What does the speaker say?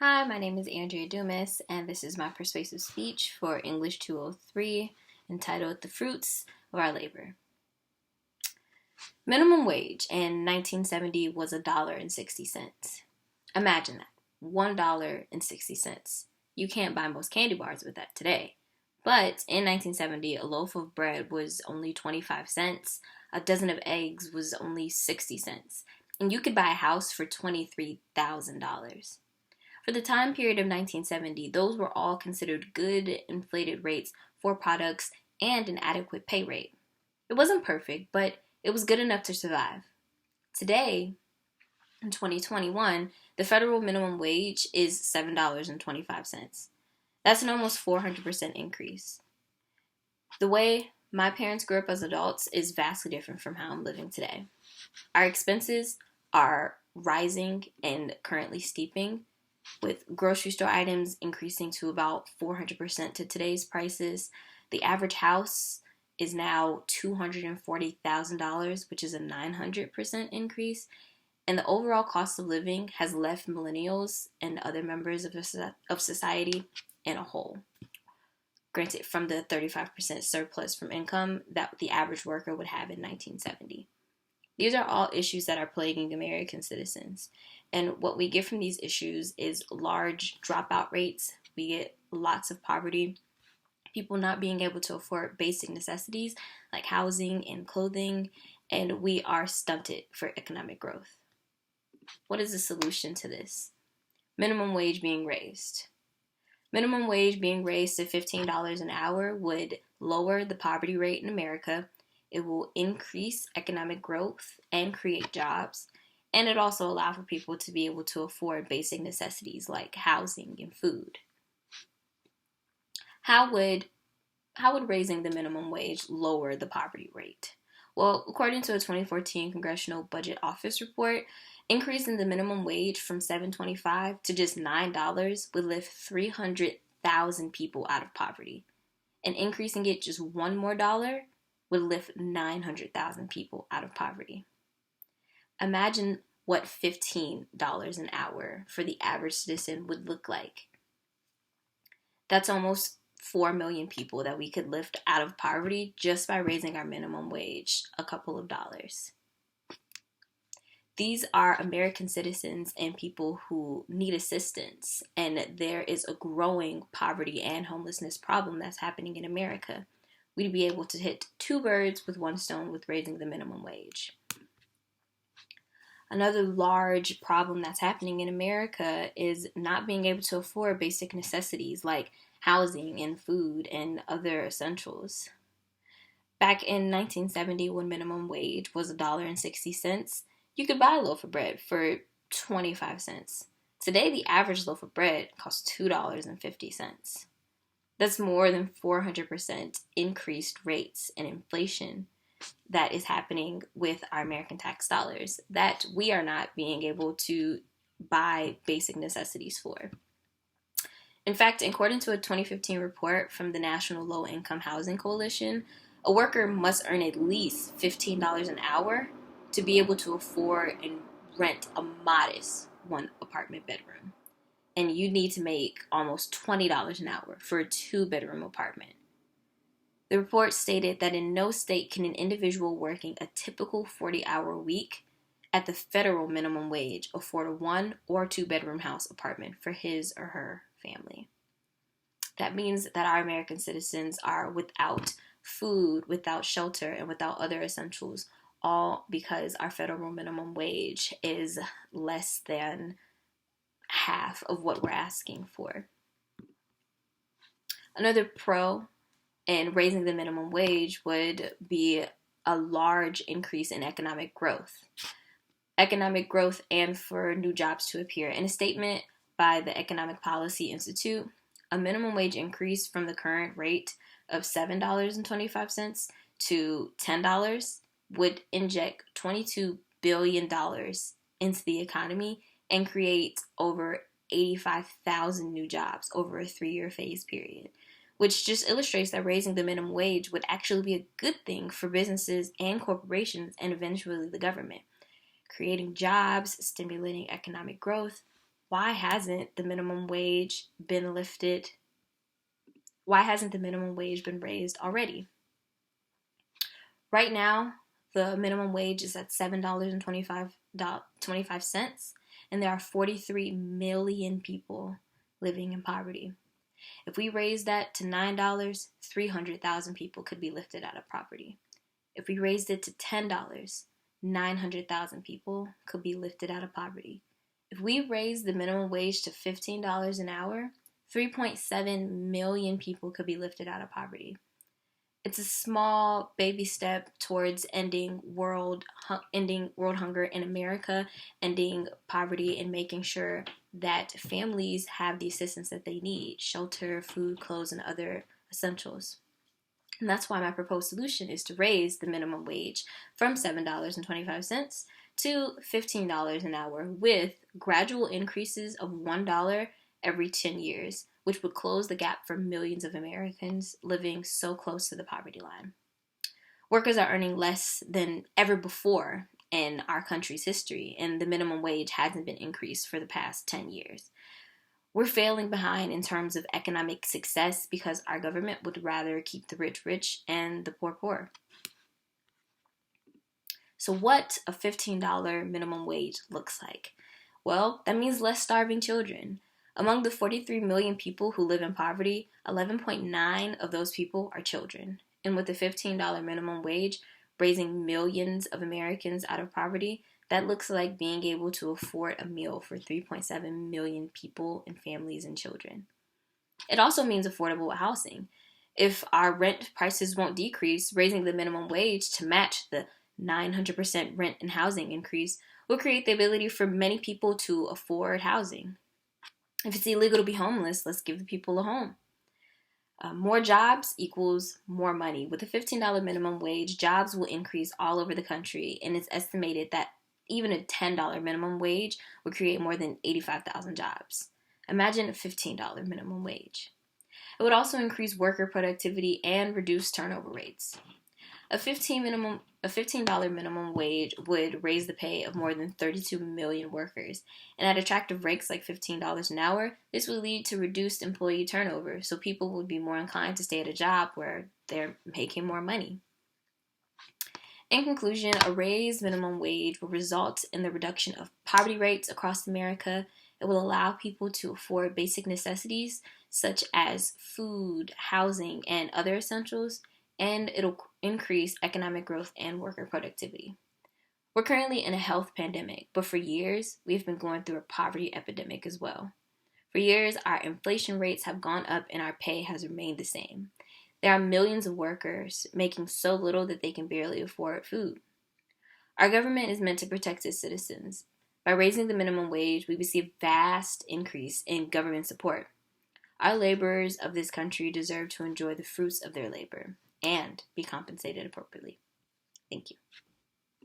Hi, my name is Andrea Dumas, and this is my persuasive speech for English 203 entitled The Fruits of Our Labor. Minimum wage in 1970 was $1.60. Imagine that, $1.60. You can't buy most candy bars with that today. But in 1970, a loaf of bread was only 25 cents, a dozen of eggs was only 60 cents, and you could buy a house for $23,000. For the time period of 1970, those were all considered good inflated rates for products and an adequate pay rate. It wasn't perfect, but it was good enough to survive. Today, in 2021, the federal minimum wage is $7.25. That's an almost 400% increase. The way my parents grew up as adults is vastly different from how I'm living today. Our expenses are rising and currently steeping, with grocery store items increasing to about 400% to today's prices. The average house is now $240,000, which is a 900% increase. And the overall cost of living has left millennials and other members of society in a hole. Granted, from the 35% surplus from income that the average worker would have in 1970. These are all issues that are plaguing American citizens. And what we get from these issues is large dropout rates. We get lots of poverty, people not being able to afford basic necessities like housing and clothing, and we are stunted for economic growth. What is the solution to this? Minimum wage being raised. Minimum wage being raised to $15 an hour would lower the poverty rate in America. It will increase economic growth and create jobs, and it also allows for people to be able to afford basic necessities like housing and food. How would raising the minimum wage lower the poverty rate? Well, according to a 2014 Congressional Budget Office report, increasing the minimum wage from $7.25 to just $9 would lift 300,000 people out of poverty, and increasing it just one more dollar would lift 900,000 people out of poverty. Imagine what $15 an hour for the average citizen would look like. That's almost 4 million people that we could lift out of poverty just by raising our minimum wage a couple of dollars. These are American citizens and people who need assistance, and there is a growing poverty and homelessness problem that's happening in America. We'd be able to hit two birds with one stone with raising the minimum wage. Another large problem that's happening in America is not being able to afford basic necessities like housing and food and other essentials. Back in 1970, when minimum wage was $1.60, you could buy a loaf of bread for 25 cents. Today, the average loaf of bread costs $2.50. That's more than 400% increased rates and inflation that is happening with our American tax dollars that we are not being able to buy basic necessities for. In fact, according to a 2015 report from the National Low Income Housing Coalition, a worker must earn at least $15 an hour to be able to afford and rent a modest one apartment bedroom. And you need to make almost $20 an hour for a 2-bedroom apartment. The report stated that in no state can an individual working a typical 40-hour week at the federal minimum wage afford a 1 or 2-bedroom house apartment for his or her family. That means that our American citizens are without food, without shelter, and without other essentials, all because our federal minimum wage is less than half of what we're asking for. Another pro in raising the minimum wage would be a large increase in economic growth. Economic growth and for new jobs to appear. In a statement by the Economic Policy Institute, a minimum wage increase from the current rate of $7.25 to $10 would inject $22 billion into the economy and create over 85,000 new jobs over a 3-year phase period, which just illustrates that raising the minimum wage would actually be a good thing for businesses and corporations and eventually the government, creating jobs, stimulating economic growth, why hasn't the minimum wage been lifted? Why hasn't the minimum wage been raised already? Right now, the minimum wage is at $7.25, and there are 43 million people living in poverty. If we raise that to $9, 300,000 people could be lifted out of poverty. If we raised it to $10, 900,000 people could be lifted out of poverty. If we raise the minimum wage to $15 an hour, 3.7 million people could be lifted out of poverty. It's a small baby step towards ending world hunger in America, ending poverty, and making sure that families have the assistance that they need: shelter, food, clothes, and other essentials. And that's why my proposed solution is to raise the minimum wage from $7.25 to $15 an hour, with gradual increases of $1 every 10 years, which would close the gap for millions of Americans living so close to the poverty line. Workers are earning less than ever before in our country's history, and the minimum wage hasn't been increased for the past 10 years. We're failing behind in terms of economic success because our government would rather keep the rich rich and the poor poor. So what a $15 minimum wage looks like? Well, that means less starving children. Among the 43 million people who live in poverty, 11.9 of those people are children. And with the $15 minimum wage raising millions of Americans out of poverty, that looks like being able to afford a meal for 3.7 million people and families and children. It also means affordable housing. If our rent prices won't decrease, raising the minimum wage to match the 900% rent and housing increase will create the ability for many people to afford housing. If it's illegal to be homeless, let's give the people a home. More jobs equals more money. With a $15 minimum wage, jobs will increase all over the country, and it's estimated that even a $10 minimum wage would create more than 85,000 jobs. Imagine a $15 minimum wage. It would also increase worker productivity and reduce turnover rates. A $15 minimum wage would raise the pay of more than 32 million workers, and at attractive rates like $15 an hour, this would lead to reduced employee turnover, so people would be more inclined to stay at a job where they're making more money. In conclusion, a raised minimum wage will result in the reduction of poverty rates across America. It will allow people to afford basic necessities such as food, housing, and other essentials, and it'll increase economic growth and worker productivity. We're currently in a health pandemic, but for years, we've been going through a poverty epidemic as well. For years, our inflation rates have gone up and our pay has remained the same. There are millions of workers making so little that they can barely afford food. Our government is meant to protect its citizens. By raising the minimum wage, we would see a vast increase in government support. Our laborers of this country deserve to enjoy the fruits of their labor and be compensated appropriately. Thank you.